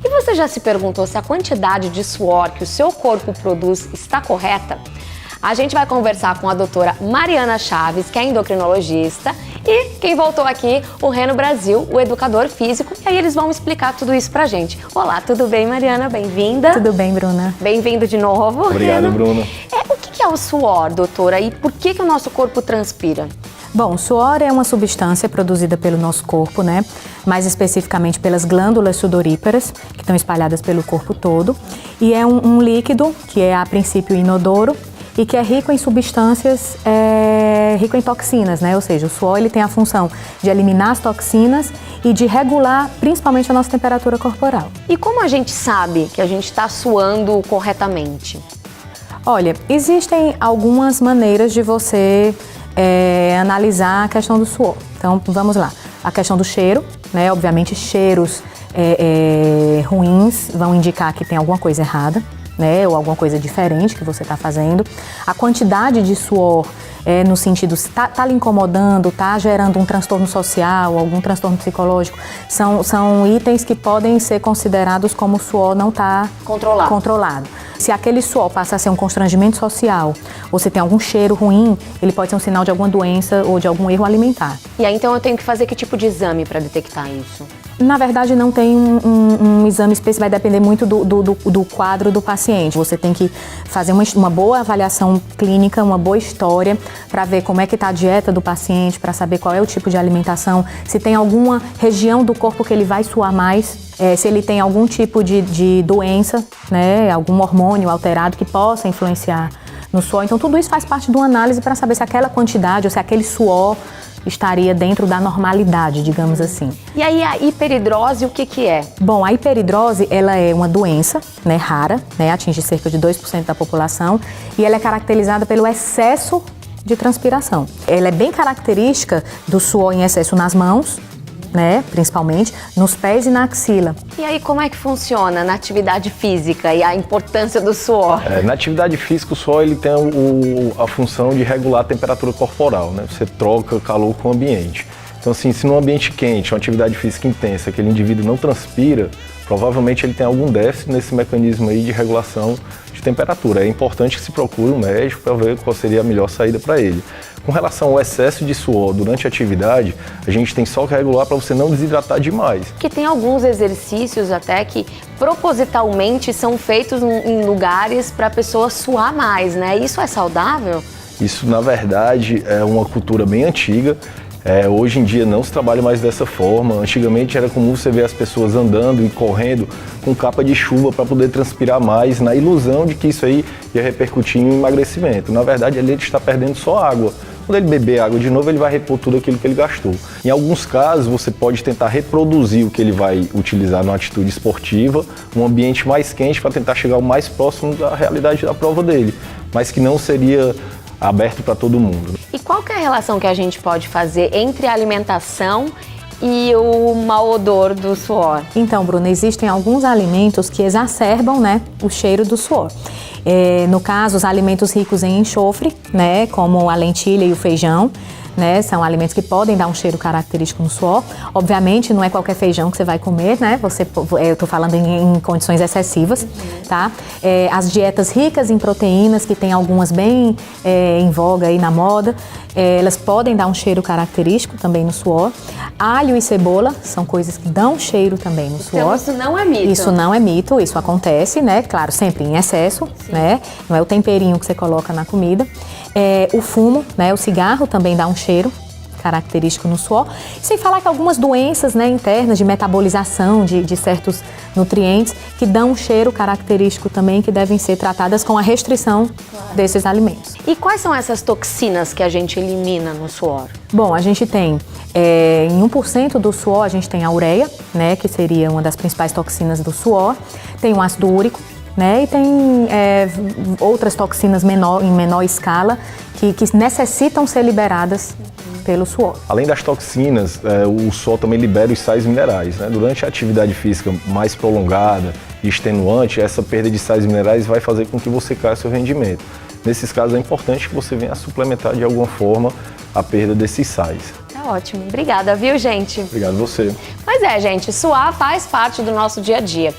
E você já se perguntou se a quantidade de suor que o seu corpo produz está correta? A gente vai conversar com a doutora Mariana Chaves, que é endocrinologista, e quem voltou aqui, o Reno Brasil, o educador físico, e aí eles vão explicar tudo isso pra gente. Olá, tudo bem, Mariana? Bem-vinda. Tudo bem, Bruna. Bem-vindo de novo, Obrigado, Reno. Bruna. O que é o suor, doutora, e por que o nosso corpo transpira? Bom, o suor é uma substância produzida pelo nosso corpo, né? Mais especificamente pelas glândulas sudoríparas, que estão espalhadas pelo corpo todo. E é um líquido que é, a princípio, inodoro e que é rico em substâncias, rico em toxinas, né? Ou seja, o suor ele tem a função de eliminar as toxinas e de regular principalmente a nossa temperatura corporal. E como a gente sabe que a gente está suando corretamente? Olha, existem algumas maneiras de você analisar a questão do suor. Então, vamos lá. A questão do cheiro, né? Obviamente, cheiros ruins vão indicar que tem alguma coisa errada, né? Ou alguma coisa diferente que você está fazendo. A quantidade de suor, no sentido, tá lhe incomodando, tá gerando um transtorno social, algum transtorno psicológico, são itens que podem ser considerados como o suor não está controlado. Se aquele suor passa a ser um constrangimento social, ou se tem algum cheiro ruim, ele pode ser um sinal de alguma doença ou de algum erro alimentar. E aí, então, eu tenho que fazer que tipo de exame para detectar isso? Na verdade, não tem um exame específico, vai depender muito do quadro do paciente. Você tem que fazer uma boa avaliação clínica, uma boa história, para ver como é que está a dieta do paciente, para saber qual é o tipo de alimentação, se tem alguma região do corpo que ele vai suar mais, se ele tem algum tipo de doença, né, algum hormônio alterado que possa influenciar no suor. Então, tudo isso faz parte de uma análise para saber se aquela quantidade ou se aquele suor estaria dentro da normalidade, digamos assim. E aí a hiperidrose, o que é? Bom, a hiperidrose, ela é uma doença, né, rara, né, atinge cerca de 2% da população e ela é caracterizada pelo excesso de transpiração. Ela é bem característica do suor em excesso nas mãos, né, principalmente, nos pés e na axila. E aí como é que funciona na atividade física e a importância do suor? Na atividade física, o suor ele tem a função de regular a temperatura corporal, né? Você troca calor com o ambiente. Então, assim, se num ambiente quente, uma atividade física intensa, aquele indivíduo não transpira, provavelmente ele tem algum déficit nesse mecanismo aí de regulação de temperatura. É importante que se procure um médico para ver qual seria a melhor saída para ele. Com relação ao excesso de suor durante a atividade, a gente tem só que regular para você não desidratar demais. Porque tem alguns exercícios até que propositalmente são feitos em lugares para a pessoa suar mais, né? Isso é saudável? Isso, na verdade, é uma cultura bem antiga. Hoje em dia não se trabalha mais dessa forma. Antigamente era comum você ver as pessoas andando e correndo com capa de chuva para poder transpirar mais, na ilusão de que isso aí ia repercutir em emagrecimento. Na verdade, ele está perdendo só água. Quando ele beber água de novo, ele vai repor tudo aquilo que ele gastou. Em alguns casos, você pode tentar reproduzir o que ele vai utilizar numa atitude esportiva, um ambiente mais quente para tentar chegar o mais próximo da realidade da prova dele, mas que não seria aberto para todo mundo. E qual que é a relação que a gente pode fazer entre a alimentação e o mau odor do suor? Então, Bruna, existem alguns alimentos que exacerbam, né, o cheiro do suor. No caso, os alimentos ricos em enxofre, né, como a lentilha e o feijão, né, são alimentos que podem dar um cheiro característico no suor. Obviamente, não é qualquer feijão que você vai comer, né? Eu tô falando em condições excessivas, tá? As dietas ricas em proteínas, que tem algumas bem em voga aí na moda, elas podem dar um cheiro característico também no suor. Alho e cebola são coisas que dão cheiro também no suor. Então, isso não é mito? Isso não é mito, isso acontece, né? Claro, sempre em excesso, né? Não é o temperinho que você coloca na comida. O fumo, né? O cigarro também dá um cheiro característico no suor. Sem falar que algumas doenças, né, internas de metabolização de certos nutrientes que dão um cheiro característico também, que devem ser tratadas com a restrição desses alimentos. E quais são essas toxinas que a gente elimina no suor? Bom, a gente tem, em 1% do suor, a gente tem a ureia, né, que seria uma das principais toxinas do suor. Tem o ácido úrico, né, e tem outras toxinas em menor escala que necessitam ser liberadas pelo suor. Além das toxinas, o suor também libera os sais minerais, né? Durante a atividade física mais prolongada e extenuante, essa perda de sais minerais vai fazer com que você caia seu rendimento. Nesses casos é importante que você venha a suplementar de alguma forma a perda desses sais. Tá ótimo. Obrigada, viu, gente? Obrigado a você. Pois é, gente, suar faz parte do nosso dia a dia.